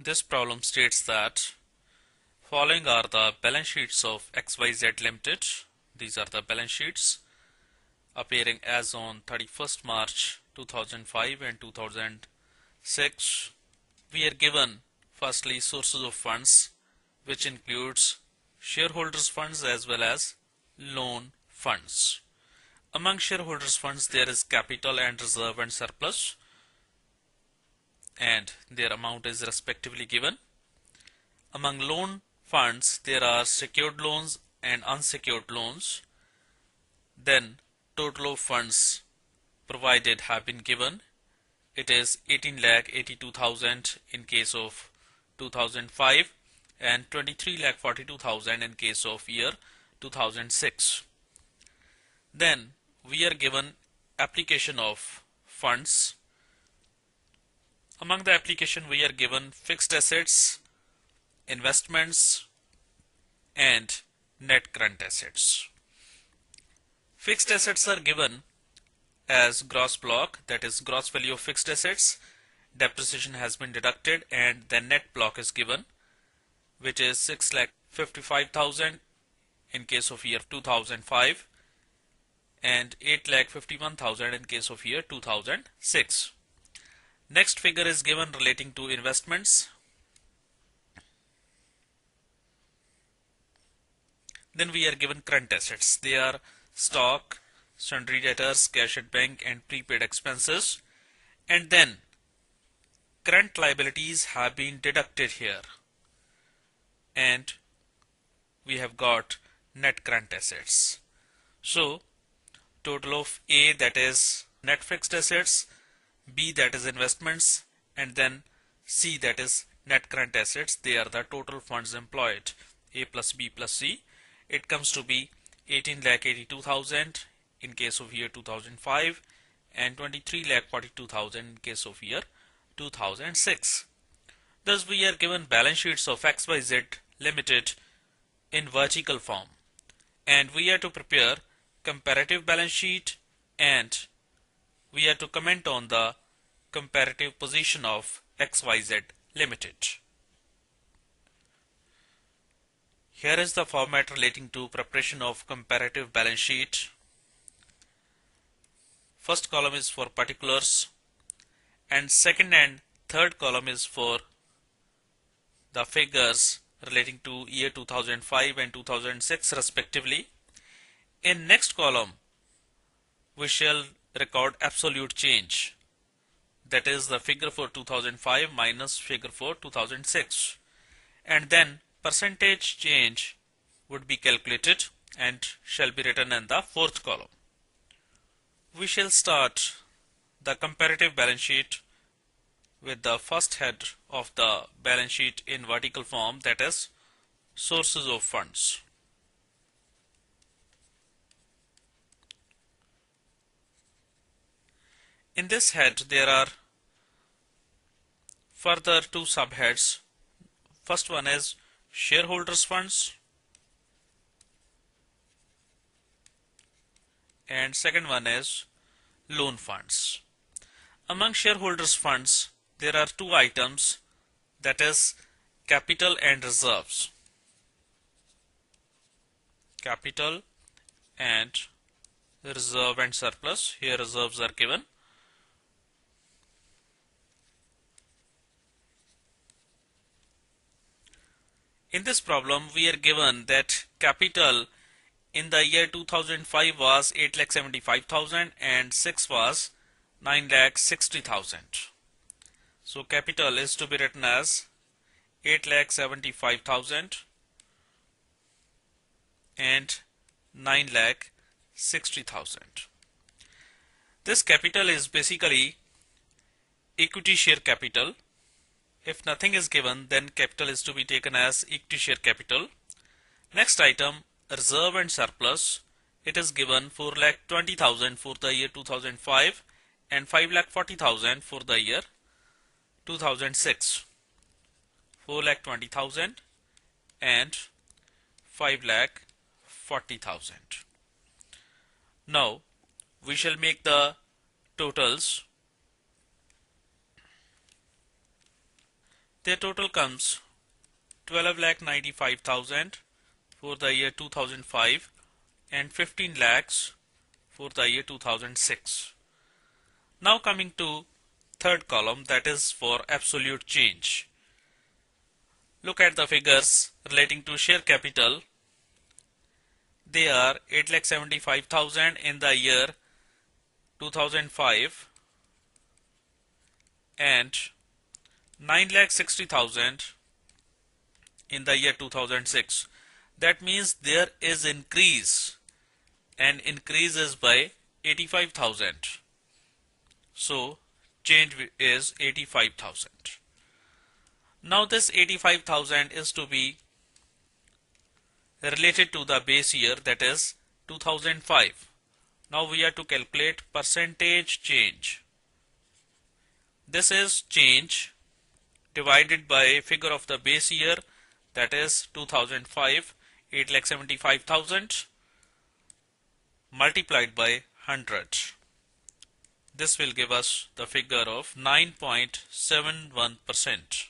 This problem states that following are the balance sheets of XYZ Limited. These are the balance sheets appearing as on 31st March 2005 and 2006. We are given firstly sources of funds, which includes shareholders funds as well as loan funds. Among shareholders funds there is capital and reserve and surplus, and their amount is respectively given. Among loan funds there are secured loans and unsecured loans. Then total of funds provided have been given. It is 18,82,000 in case of 2005 and 23,42,000 in case of year 2006. Then we are given application of funds. Among the application we are given fixed assets, investments and net current assets. Fixed assets are given as gross block, that is gross value of fixed assets, depreciation has been deducted, and the net block is given, which is 6,55,000 in case of year 2005 and 8,51,000 in case of year 2006. Next figure is given relating to investments. Then we are given current assets. They are stock, sundry debtors, cash at bank and prepaid expenses. And then current liabilities have been deducted here. And we have got net current assets. So total of A, that is net fixed assets, B, that is investments, and then C, that is net current assets. They are the total funds employed. A plus B plus C. It comes to be 18,82,000 in case of year 2005 and 23,42,000 in case of year 2006. Thus we are given balance sheets of XYZ Limited in vertical form, and we are to prepare comparative balance sheet and we are to comment on the comparative position of XYZ Limited. Here is the format relating to preparation of comparative balance sheet. First column is for particulars and second and third column is for the figures relating to year 2005 and 2006 respectively. In next column we shall record absolute change, that is the figure for 2005 minus figure for 2006, and then percentage change would be calculated and shall be written in the fourth column. We shall start the comparative balance sheet with the first head of the balance sheet in vertical form, that is sources of funds. In this head there are further two subheads. First one is shareholders funds and second one is loan funds. Among shareholders funds there are two items, that is capital and reserves. Capital and reserve and surplus. Here reserves are given. In this problem we are given that capital in the year 2005 was 8,75,000 and 6 was 9,60,000. So capital is to be written as 8,75,000 and 9,60,000. This capital is basically equity share capital. If nothing is given, then capital is to be taken as equity share capital. Next item, reserve and surplus. It is given 4,20,000 for the year 2005 and 5,40,000 for the year 2006. 4,20,000 and 5,40,000. Now we shall make the totals. their total comes 12,95,000 for the year 2005 and 15 lakhs for the year 2006. Now coming to third column, that is for absolute change. Look at the figures relating to share capital. They are 8,75,000 in the year 2005 and 9,60,000 in the year 2006. That means there is increase, and increase is by 85,000. So change is 85,000. Now this 85,000 is to be related to the base year, that is 2005. Now we have to calculate percentage change. This is change divided by figure of the base year, that is 2005, 8,75,000 multiplied by 100. This will give us the figure of 9.71%.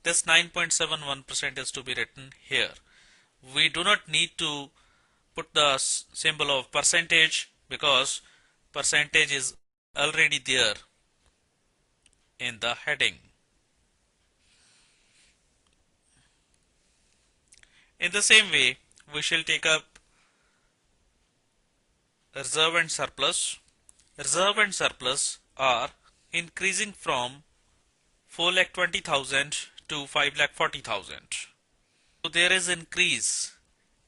This 9.71% is to be written here. We do not need to put the symbol of percentage because percentage is already there in the heading. In the same way, we shall take up reserve and surplus. Reserve and surplus are increasing from 4,20,000 to 5,40,000. So there is increase,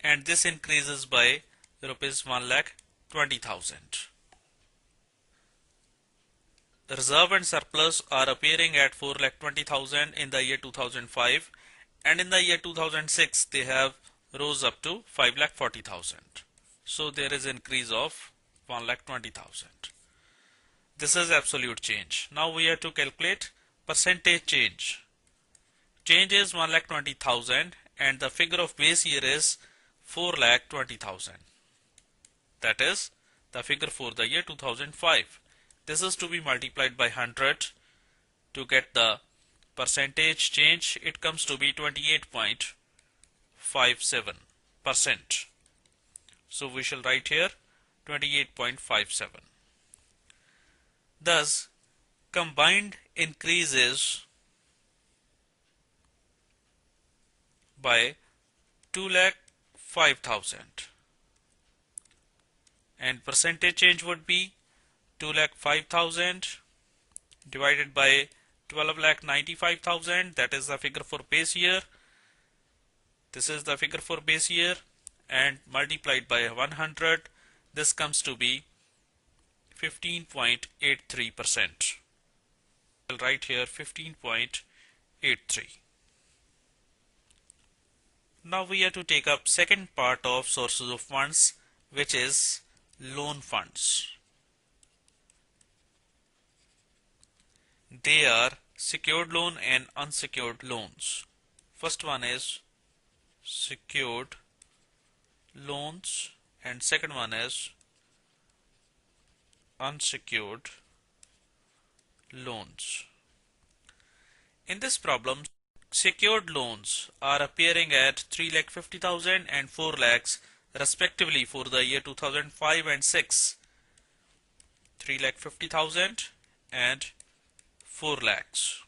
and this increases by rupees 1,20,000. Reserve and surplus are appearing at 4,20,000 in the year 2005, and in the year 2006 they have rose up to 5,40,000. So there is increase of 1,20,000. This is absolute change. Now we have to calculate percentage change. Change is 1,20,000 and the figure of base year is 4,20,000. That is the figure for the year 2005. This is to be multiplied by 100 to get the percentage change. It comes to be 28.57%. So we shall write here 28.57. Thus, combined increases by 2,05,000 and percentage change would be 2,05,000 divided by 12,95,000, that is the figure for base year. This is the figure for base year, and multiplied by 100, this comes to be 15.83%. I'll write here 15.83. Now we have to take up second part of sources of funds, which is loan funds. They are secured loan and unsecured loans. First one is secured loans and second one is unsecured loans. In this problem, secured loans are appearing at 3,50,000 and 4 lakhs respectively for the year 2005 and 6. 3,50,000 and 4 lakhs.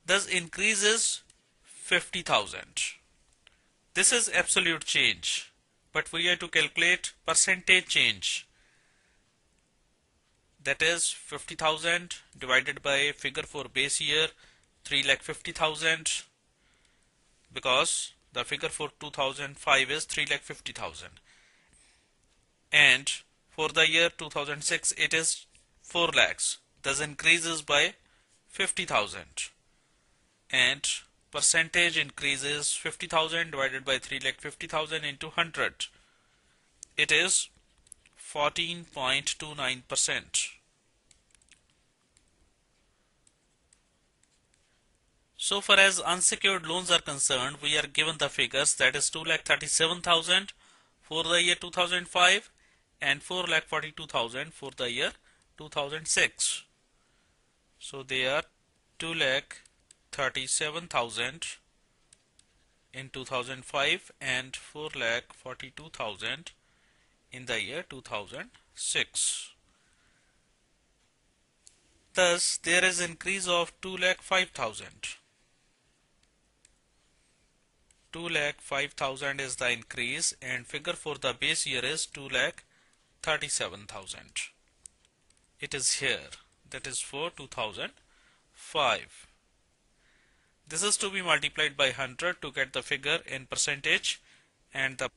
Thus increases 50,000. This is absolute change, but we have to calculate percentage change. That is 50,000 divided by figure for base year 3,50,000, because the figure for 2005 is 3,50,000, and for the year 2006 it is 4 lakhs. Thus increases by 50,000 and percentage increases 50,000 divided by 3,50,000 into 100. It is 14.29%. So far as unsecured loans are concerned, we are given the figures, that is 2,37,000 for the year 2005 and 4,42,000 for the year 2006. So they are 37,000 in 2005 and 4,42,000 in the year 2006. Thus, there is increase of 2,05,000. 2,05,000 is the increase, and figure for the base year is 2,37,000. It is here, that is for 2005. This is to be multiplied by 100 to get the figure in percentage, and the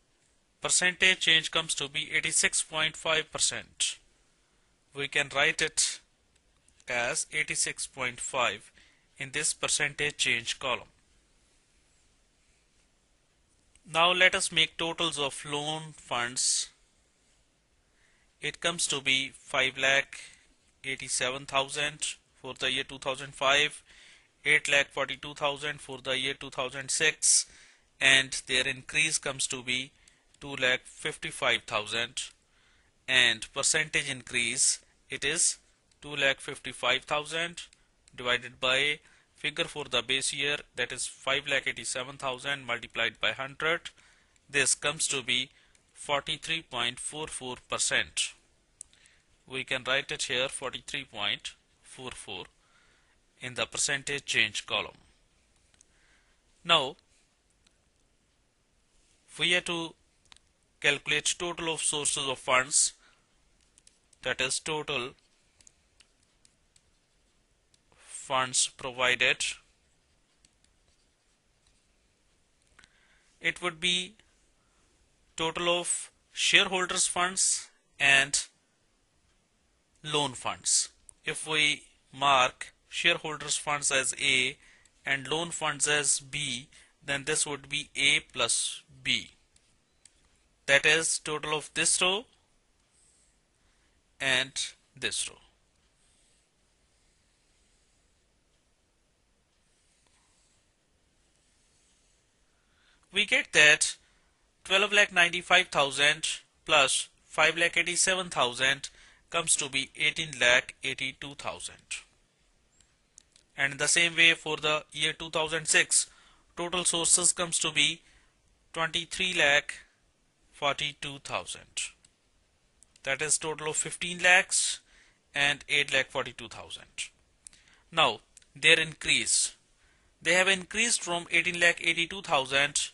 percentage change comes to be 86.5%. We can write it as 86.5 in this percentage change column. Now let us make totals of loan funds. It comes to be 5,87,000 for the year 2005, 8,42,000 for the year 2006, and their increase comes to be 2,55,000, and percentage increase, it is 2,55,000 divided by figure for the base year, that is 5,87,000 multiplied by 100. This comes to be 43.44%. We can write it here 43.44 in the percentage change column. Now we have to calculate total of sources of funds, that is total funds provided. It would be total of shareholders funds and loan funds. If we mark shareholders funds as A and loan funds as B, then this would be A plus B. That is total of this row and this row. We get that 12,95,000 plus 5,87,000 comes to be 18,82,000. And in the same way for the year 2006, total sources comes to be 23,42,000. That is total of 15 lakhs and 8,42,000. Now their increase, they have increased from 18,82,000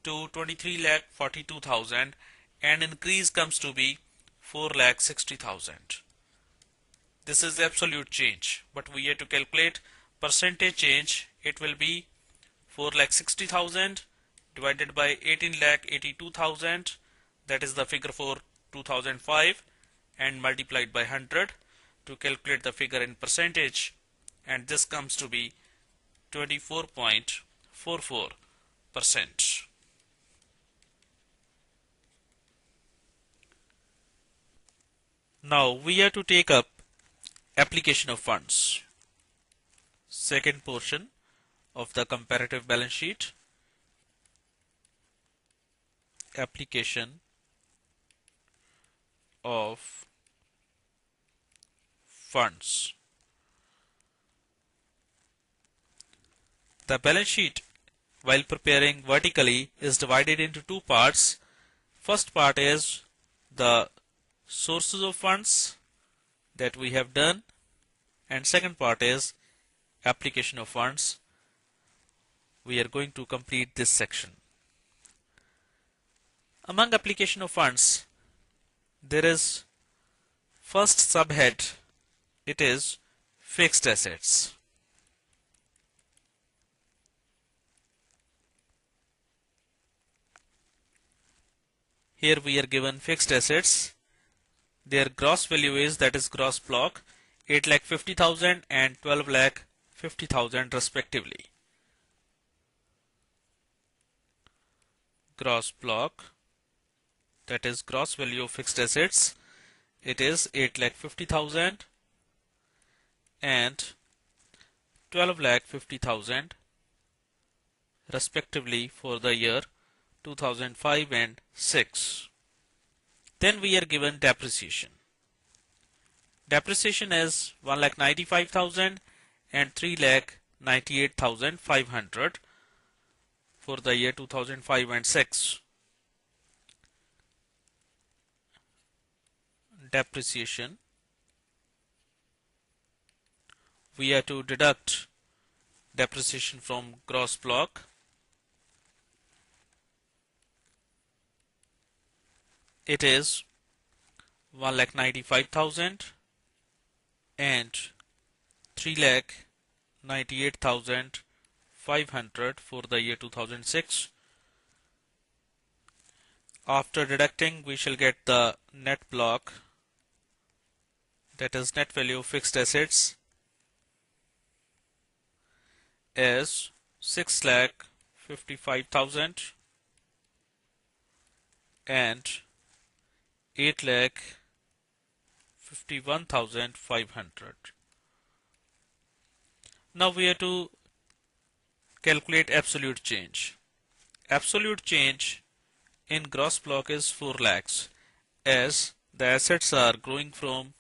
to 23,42,000, and increase comes to be 4,60,000. This is absolute change, but we have to calculate percentage change. It will be 4,60,000 divided by 18,82,000, that is the figure for 2005, and multiplied by 100 to calculate the figure in percentage, and this comes to be 24.44%. Now we have to take up application of funds, second portion of the comparative balance sheet, application of funds. The balance sheet, while preparing vertically, is divided into two parts. First part is the sources of funds that we have done, and second part is application of funds. We are going to complete this section. Among application of funds, there is first subhead, it is fixed assets. Here we are given fixed assets. Their gross value is, that is gross block, 8,50,000 and 12,50,000 respectively. Gross block, that is gross value of fixed assets, it is 8,50,000 and 12,50,000 respectively for the year 2005 and 6. Then we are given depreciation. Depreciation is 1,95,000 and 3,90,000 98,500 for the year 2005 and 6. Depreciation. We have to deduct depreciation from gross block. It is 1,95,000 and 3,98,500 for the year 2006. After deducting, we shall get the net block, that is net value of fixed assets, as 6,55,000 and 8,51,500. Now we have to calculate absolute change. Absolute change in gross block is 4 lakhs, as the assets are growing from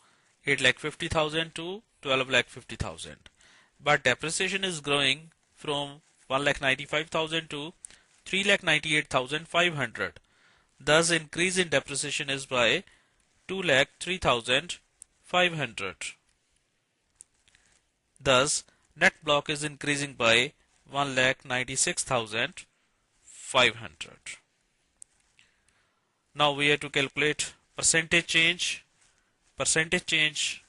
8,50,000 to 12,50,000. But depreciation is growing from 1,95,000 to 3,98,500. Thus, increase in depreciation is by 2,03,500. Thus, net block is increasing by 1,96,500. Now we have to calculate percentage change. Percentage change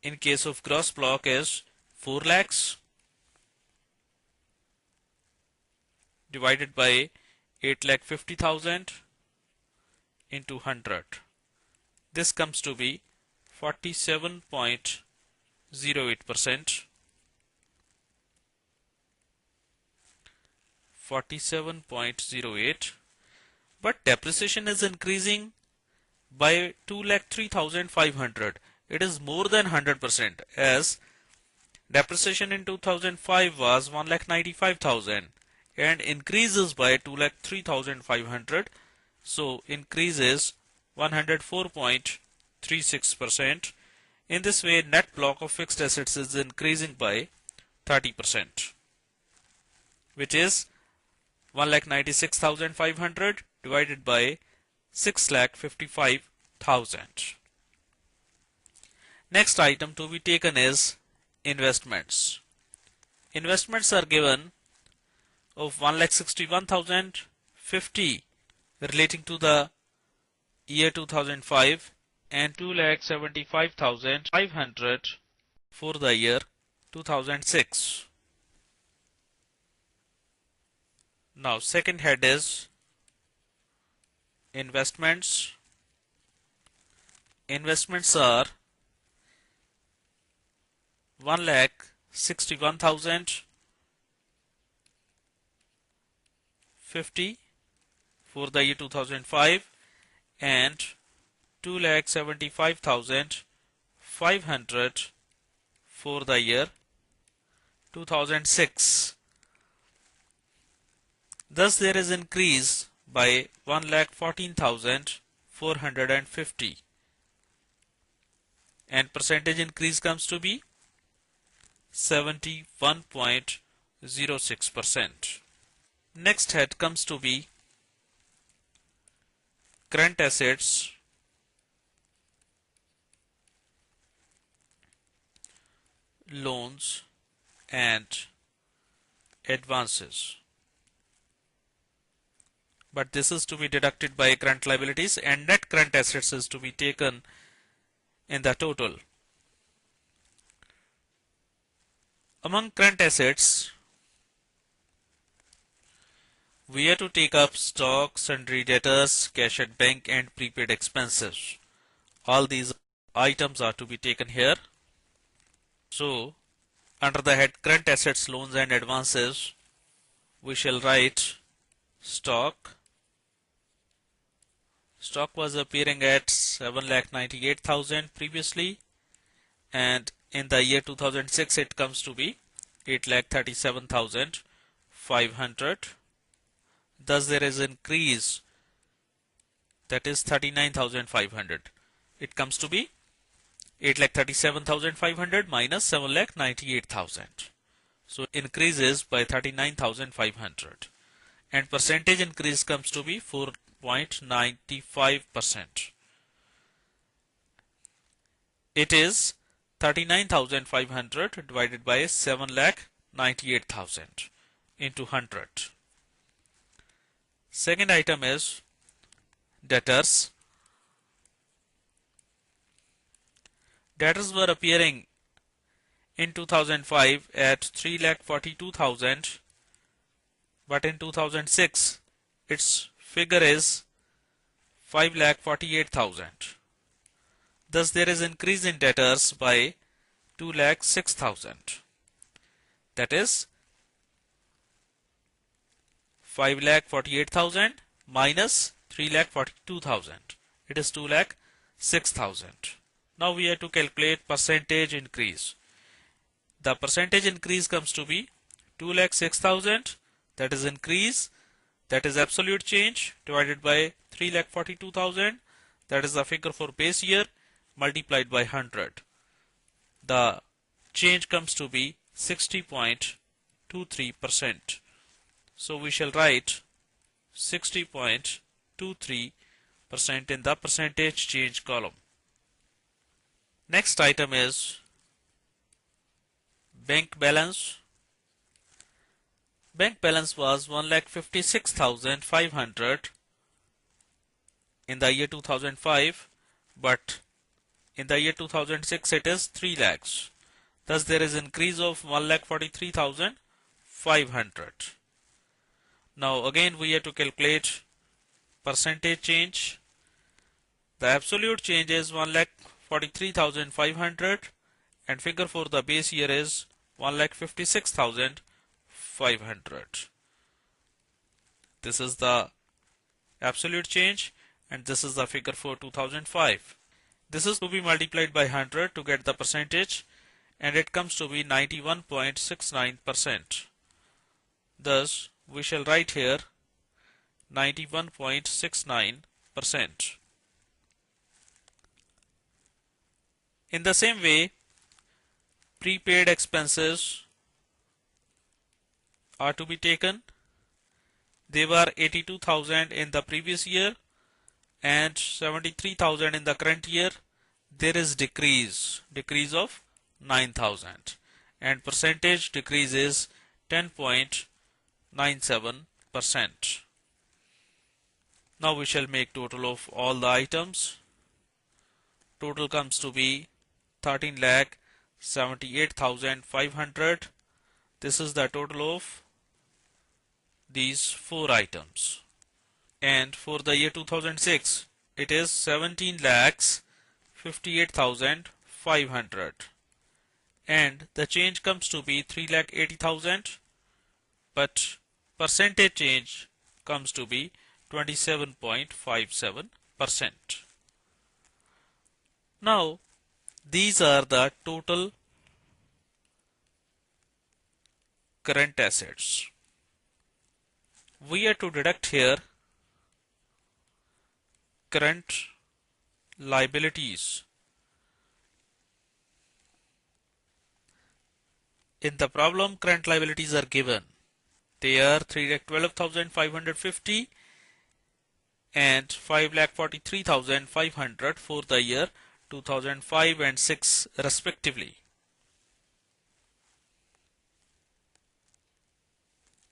in case of gross block is 4 lakhs divided by 8,50,000 into 100. This comes to be 47.08%. 47.08. But depreciation is increasing by 2,03,500. It is more than 100%, as depreciation in 2005 was 1,95,000 and increases by 2,03,500. So increase is 104.36%. In this way, net block of fixed assets is increasing by 30%, which is 1,96,500 divided by 6,55,000. Next item to be taken is investments. Investments are given of 1,61,050 relating to the year 2005 and 2,75,500 for the year 2006. Now second head is investments. Investments are 1,61,050 for the year 2005 and 2,75,500 for the year 2006. Thus there is increase by 1,14,450 and percentage increase comes to be 71.06%. Next head comes to be current assets, loans and advances. But this is to be deducted by current liabilities, and net current assets is to be taken in the total. Among current assets, we have to take up stock, sundry debtors, cash at bank and prepaid expenses. All these items are to be taken here. So, under the head current assets, loans and advances, we shall write stock. Stock was appearing at 7,98,000 previously, and in the year 2006 it comes to be 8,37,500. Thus there is increase, that is 39,500. It comes to be 8,37,500 minus 7,98,000. So increases by 39,500 and percentage increase comes to be 4.95%. It is 39,500 divided by 7,98,000 into 100. Second item is debtors. Debtors were appearing in 2005 at 3,42,000, but in 2006 its figure is 5,48,000. Thus there is increase in debtors by 2,06,000. That is 5,48,000 minus 3,42,000. It is 2,06,000. Now we have to calculate percentage increase. The percentage increase comes to be 2,06,000. That is increase. That is absolute change divided by 3,42,000. That is the figure for base year multiplied by 100. The change comes to be 60.23%. So we shall write 60.23% in the percentage change column. Next item is bank balance. Bank balance was 1,56,500 in the year 2005, but in the year 2006 it is 3 lakhs. Thus there is increase of 1,43,500. Now again we have to calculate percentage change. The absolute change is 1,43,500 and figure for the base year is 1,56,500. This is the absolute change and this is the figure for 2005. This is to be multiplied by 100 to get the percentage and it comes to be 91.69%. Thus we shall write here 91.69%. In the same way, prepaid expenses are to be taken. They were 82,000 in the previous year and 73,000 in the current year. There is decrease of 9,000 and percentage decrease is 10.97%. Now we shall make total of all the items. Total comes to be 13,78,500. This is the total of these 4 items. And for the year 2006, it is 17,58,500. And the change comes to be 3,80,000, but percentage change comes to be 27.57%. Now, these are the total current assets. We are to deduct here current liabilities. In the problem, current liabilities are given. They are 3,12,550 and 5,43,500 for the year 2005 and 6 respectively.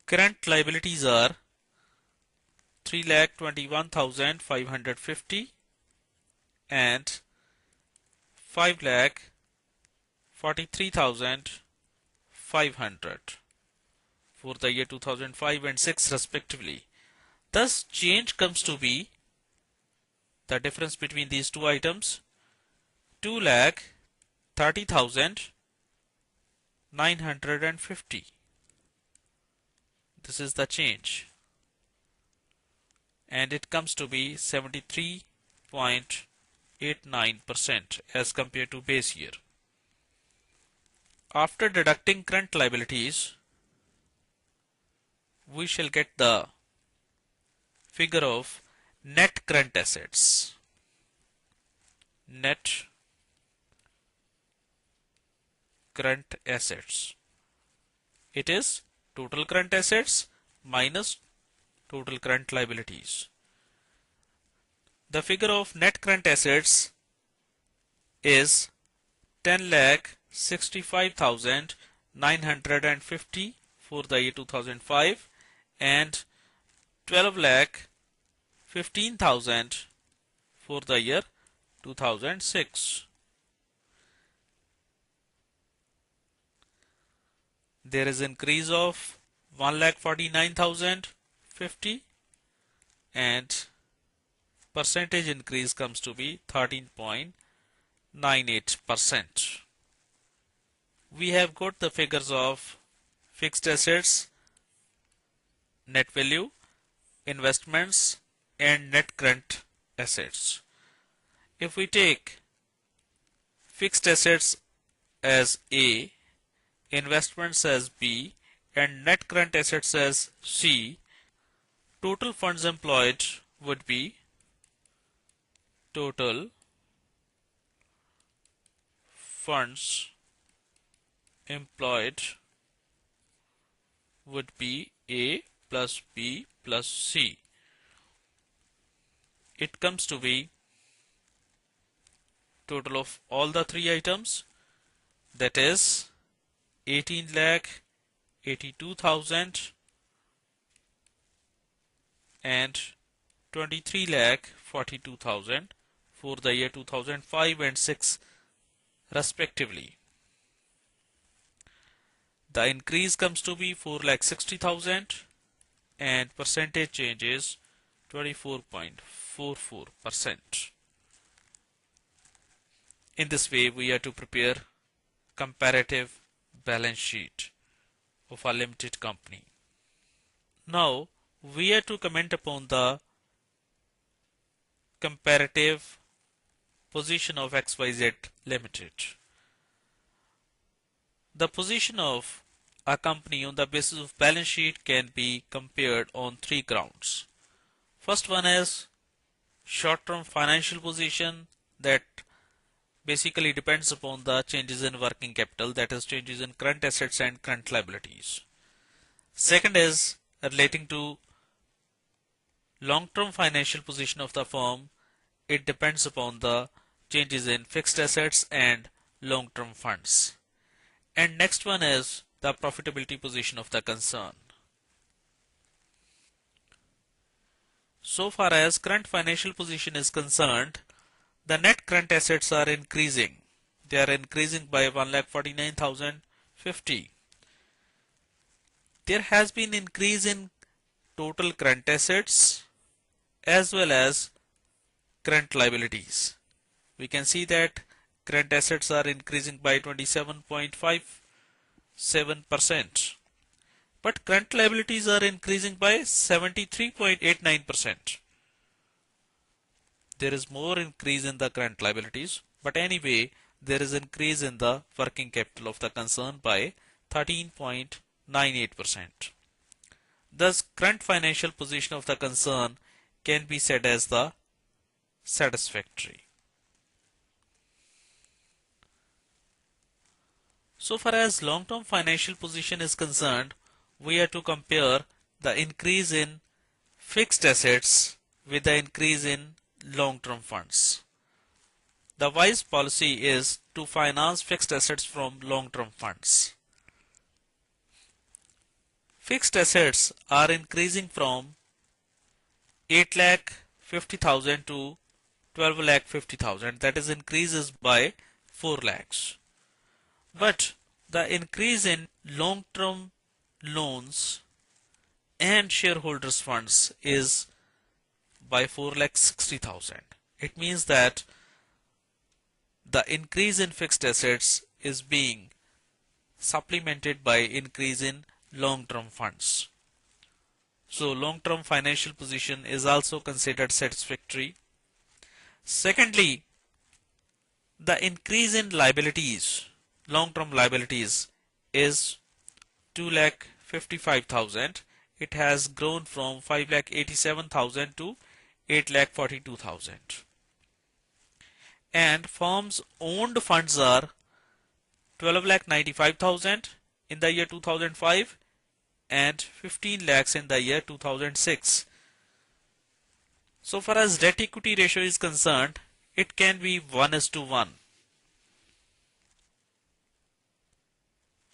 Current liabilities are 3,21,550 and 5,43,500 for the year 2005 and 6 respectively. Thus change comes to be the difference between these two items 2,30,950. This is the change and it comes to be 73.89% as compared to base year. After deducting current liabilities, we shall get the figure of net current assets. Net current assets. It is total current assets minus total current liabilities. The figure of net current assets is 10,65,950 for the year 2005 and 12,15,000 for the year 2006. There is increase of 1,49,050 and percentage increase comes to be 13.98%. We have got the figures of fixed assets, net value, investments and net current assets. If we take fixed assets as A, investments as B and net current assets as C, total funds employed would be total funds employed would be A plus B plus C. It comes to be total of all the three items, that is 18,82,000 and 23,42,000 for the year 2005 and 6 respectively. The increase comes to be 4,60,000 and percentage change is 24.44%. In this way, we are to prepare comparative balance sheet of a limited company. Now, we are to comment upon the comparative position of XYZ Limited. The position of a company on the basis of balance sheet can be compared on three grounds. First one is short-term financial position, that basically depends upon the changes in working capital, that is changes in current assets and current liabilities. Second is relating to long-term financial position of the firm. It depends upon the changes in fixed assets and long-term funds. And next one is the profitability position of the concern. So far as current financial position is concerned, the net current assets are increasing. They are increasing by 1,49,050. There has been increase in total current assets as well as current liabilities. We can see that current assets are increasing by 27.57%, but current liabilities are increasing by 73.89%. There is more increase in the current liabilities, but anyway, there is increase in the working capital of the concern by 13.98%. Thus, current financial position of the concern can be said as the satisfactory. So far as long-term financial position is concerned, we are to compare the increase in fixed assets with the increase in long-term funds. The wise policy is to finance fixed assets from long-term funds. Fixed assets are increasing from 8,50,000 to 12,50,000. That is increases by 4 lakhs. But the increase in long-term loans and shareholders funds is by 4,60,000. It means that the increase in fixed assets is being supplemented by increase in long-term funds. So long-term financial position is also considered satisfactory. Secondly, the increase in liabilities, long-term liabilities, is 2,55,000. It has grown from 5,87,000 to 8,42,000. And firm's owned funds are 12,95,000. in the year 2005 and 15 lakhs in the year 2006. So far as debt equity ratio is concerned, it can be 1:1.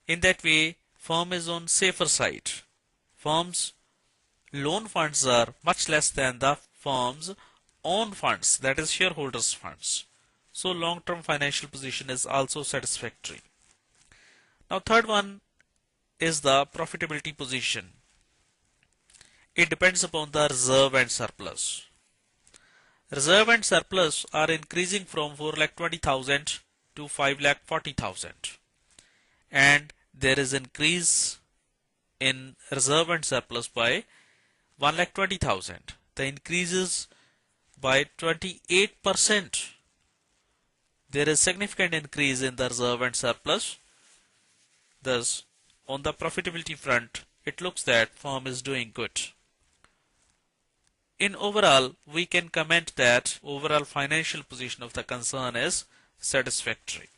In that way, firm is on safer side. Firm's loan funds are much less than the firm's own funds, that is shareholders' funds. So long-term financial position is also satisfactory. Now third one is the profitability position. It depends upon the reserve and surplus. Reserve and surplus are increasing from 4,20,000 to 5,40,000, and there is increase in reserve and surplus by 1,20,000. The increase is by 28%. There is significant increase in the reserve and surplus. Thus, on the profitability front, it looks that firm is doing good. In overall, we can comment that overall financial position of the concern is satisfactory.